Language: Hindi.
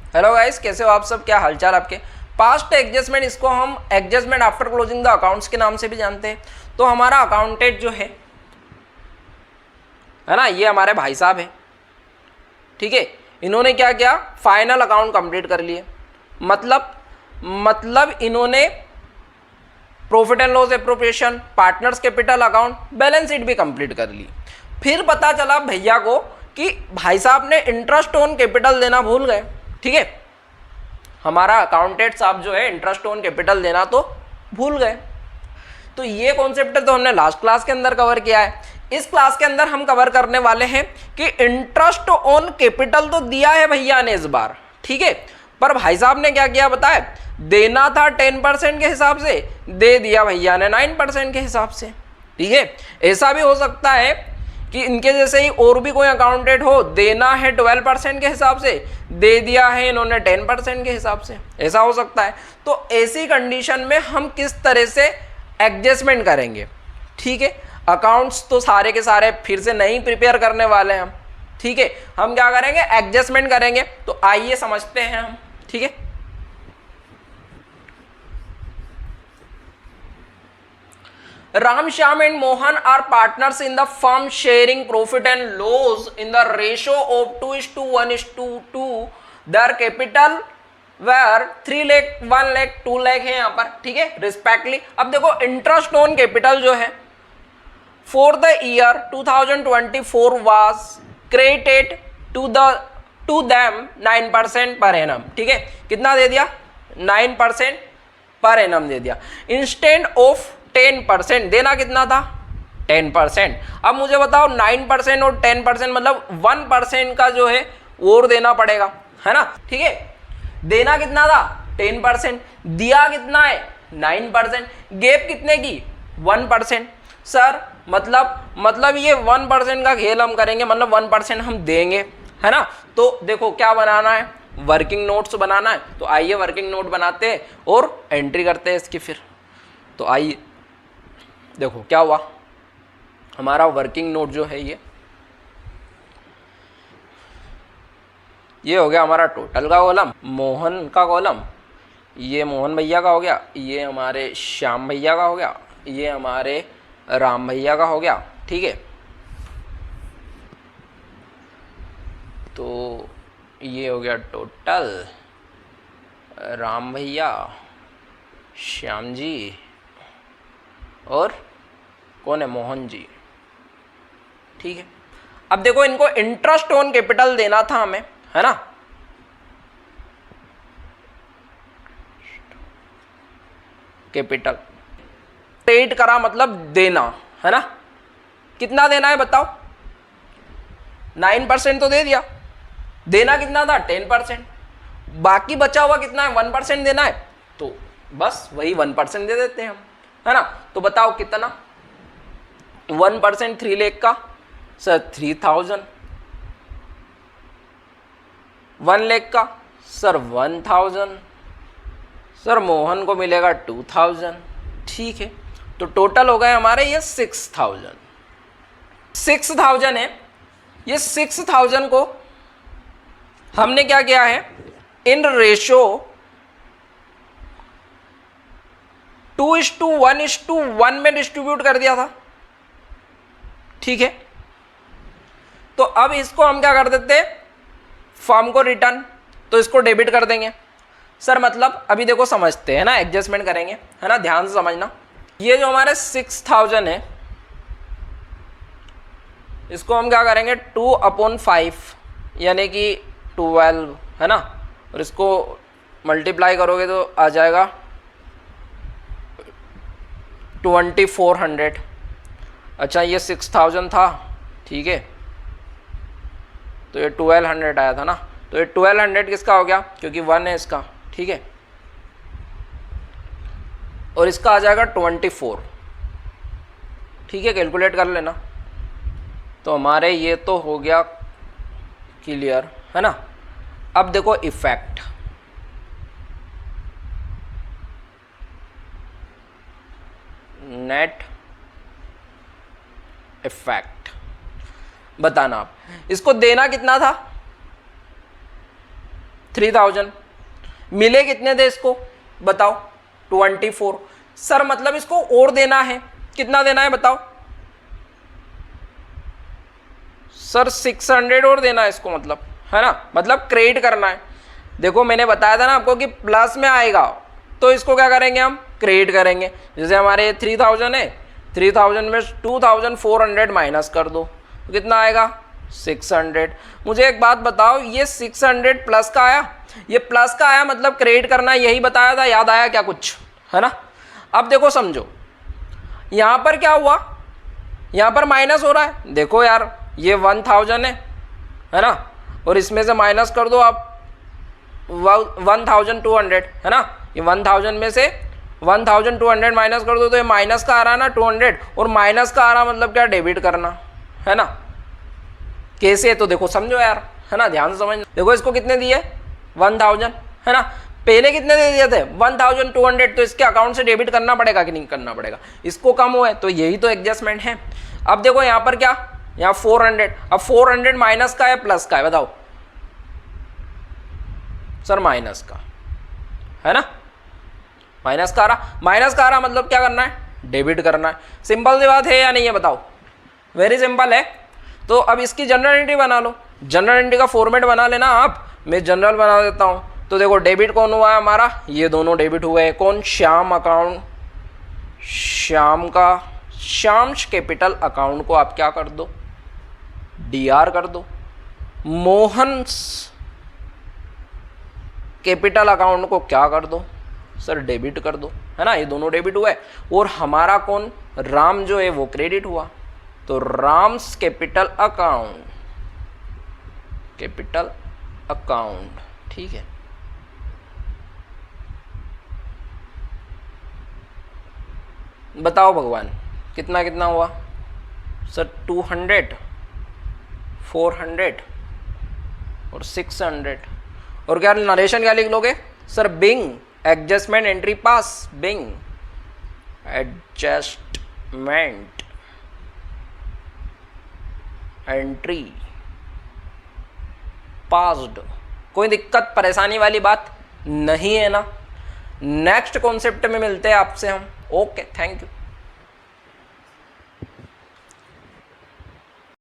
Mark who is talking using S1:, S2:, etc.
S1: हेलो गाइस, कैसे हो आप सब? क्या हालचाल आपके? पास्ट एडजस्टमेंट, इसको हम adjustment after closing the accounts के नाम से भी जानते हैं। तो हमारा अकाउंटेंट जो है ना, ये हमारे भाई साहब है। ठीक है, इन्होंने क्या किया, फाइनल अकाउंट कंप्लीट कर लिए। मतलब इन्होंने profit and loss appropriation, partners capital account, balance sheet भी कंप्लीट कर ली। फिर पता चला भैया को कि भाई साहब ने इंटरेस्ट ऑन कैपिटल देना भूल गए। ठीक है, हमारा अकाउंटेंट साहब जो है इंटरेस्ट ऑन कैपिटल देना तो भूल गए। तो ये कॉन्सेप्ट तो हमने लास्ट क्लास के अंदर कवर किया है। इस क्लास के अंदर हम कवर करने वाले हैं कि इंटरेस्ट ऑन कैपिटल तो दिया है भैया ने इस बार, ठीक है, पर भाई साहब ने क्या किया बताए, देना था 10% के हिसाब से, दे दिया भैया ने 9% के हिसाब से। ठीक है, ऐसा भी हो सकता है कि इनके जैसे ही और भी कोई अकाउंटेंट हो, देना है 12% के हिसाब से, दे दिया है इन्होंने 10% के हिसाब से, ऐसा हो सकता है। तो ऐसी कंडीशन में हम किस तरह से एडजस्टमेंट करेंगे? ठीक है, अकाउंट्स तो सारे के सारे फिर से नहीं प्रिपेयर करने वाले हैं हम। ठीक है, हम क्या करेंगे, एडजस्टमेंट करेंगे। तो आइए समझते हैं हम। ठीक है, Ram, Shyam and Mohan are partners in the firm sharing profit and loss in the ratio of 2:1:2. Their capital where 3 lakh 1 lakh 2 lakh है यहाँ पर। ठीक है, रिस्पेक्टली। अब देखो इंटरेस्ट ऑन कैपिटल जो है for the year 2024 was credited to them 9% per annum. ठीक है, कितना दे दिया, 9% पर एनम दे दिया, इंस्टेंट ऑफ 10%। देना कितना था, 10%। अब मुझे बताओ 9% और 10% मतलब 1% का जो है और देना पड़ेगा, है ना। ठीक है, देना कितना था, 10%, दिया कितना है, 9%, गैप कितने की, 1%। सर मतलब ये 1% का खेल हम करेंगे, मतलब 1% हम देंगे, है ना। तो देखो क्या बनाना है, वर्किंग नोट्स बनाना है। तो आइए वर्किंग नोट बनाते हैं और एंट्री करते हैं इसकी। फिर तो आइए देखो क्या हुआ, हमारा वर्किंग नोट जो है ये हो गया हमारा टोटल का कॉलम, मोहन का कॉलम, ये मोहन भैया का हो गया, ये हमारे श्याम भैया का हो गया, ये हमारे राम भैया का हो गया। ठीक है, तो ये हो गया टोटल, राम भैया, श्याम जी और कौन है, मोहन जी। ठीक है, अब देखो इनको इंटरेस्ट ऑन कैपिटल देना था हमें, है ना। कैपिटल पेड करा मतलब देना, है ना। कितना देना है बताओ, 9% तो दे दिया, देना कितना था, 10%, बाकी बचा हुआ कितना है, 1% देना है। तो बस वही 1% दे देते हैं हम, है ना। तो बताओ कितना, 1% 3 लाख का सर 3000, 1 लाख का सर 1000, सर मोहन को मिलेगा 2000। ठीक है, तो टोटल हो गए हमारे ये 6000 है। ये 6000 को हमने क्या किया है, इन रेशो 2:1:1 में डिस्ट्रीब्यूट कर दिया था। ठीक है, तो अब इसको हम क्या कर देते हैं, फर्म को रिटर्न, तो इसको डेबिट कर देंगे। सर मतलब अभी देखो समझते हैं ना, एडजस्टमेंट करेंगे, है ना, ध्यान से समझना। ये जो हमारे 6000 है, इसको हम क्या करेंगे, 2/5 यानी कि 12, है ना, और इसको मल्टीप्लाई करोगे तो आ जाएगा 2400। अच्छा, ये 6000 था, ठीक है, तो ये 1200 आया था ना। तो ये 1200 किसका हो गया, क्योंकि 1 है इसका। ठीक है, और इसका आ जाएगा 24। ठीक है, कैलकुलेट कर लेना। तो हमारे ये तो हो गया क्लियर, है ना। अब देखो इफेक्ट, नेट इफेक्ट बताना आप। इसको देना कितना था, 3000, मिले कितने थे इसको बताओ 24। सर मतलब इसको और देना है, कितना देना है बताओ सर 600 और देना है इसको, मतलब है ना, मतलब क्रेडिट करना है। देखो मैंने बताया था ना आपको कि प्लस में आएगा तो इसको क्या करेंगे हम क्रेडिट करेंगे। जैसे हमारे 3000 है, 3000 में 2400 माइनस कर दो तो कितना आएगा 600। मुझे एक बात बताओ ये 600 प्लस का आया, ये प्लस का आया मतलब क्रेडिट करना, यही बताया था, याद आया क्या कुछ, है ना। अब देखो समझो यहां पर क्या हुआ, यहां पर माइनस हो रहा है, देखो यार ये 1000 है ना, और इसमें से माइनस कर दो आप 1200 है ना, ये 1000 में से 1200 माइनस कर दो तो ये माइनस का आ रहा है ना 200, और माइनस का आ रहा मतलब क्या डेबिट करना, है ना। कैसे तो देखो समझो यार, है ना, ध्यान से समझ। देखो इसको कितने दिए 1000 है ना, पहले कितने दे दिए थे 1200, तो इसके अकाउंट से डेबिट करना पड़ेगा कि नहीं करना पड़ेगा, इसको कम हुआ है तो यही तो एडजस्टमेंट है। अब देखो यहाँ पर क्या, यहाँ 400, अब 400 माइनस का है प्लस का है बताओ सर, माइनस का है ना, माइनस का आ रहा, माइनस का आ रहा मतलब क्या करना है डेबिट करना है। सिंपल सी बात है या नहीं है बताओ, वेरी सिंपल है। तो अब इसकी जनरल एंट्री बना लो, जनरल एंट्री का फॉर्मेट बना लेना आप, मैं जनरल बना देता हूं। तो देखो डेबिट कौन हुआ है हमारा, ये दोनों डेबिट हुए हैं, कौन श्याम अकाउंट, श्याम का श्याम्स कैपिटल अकाउंट को आप क्या कर दो डीआर कर दो, मोहन कैपिटल अकाउंट को क्या कर दो सर डेबिट कर दो, है ना, ये दोनों डेबिट हुए। और हमारा कौन राम जो है वो क्रेडिट हुआ, तो Ram's capital account, capital account, ठीक है। बताओ भगवान कितना कितना हुआ सर 200, 400 और 600। और क्या नरेशन क्या लिख लोगे सर, being adjustment entry pass, being adjustment entry passed. कोई दिक्कत परेशानी वाली बात नहीं है ना। नेक्स्ट कॉन्सेप्ट में मिलते हैं आपसे हम। Okay, thank you.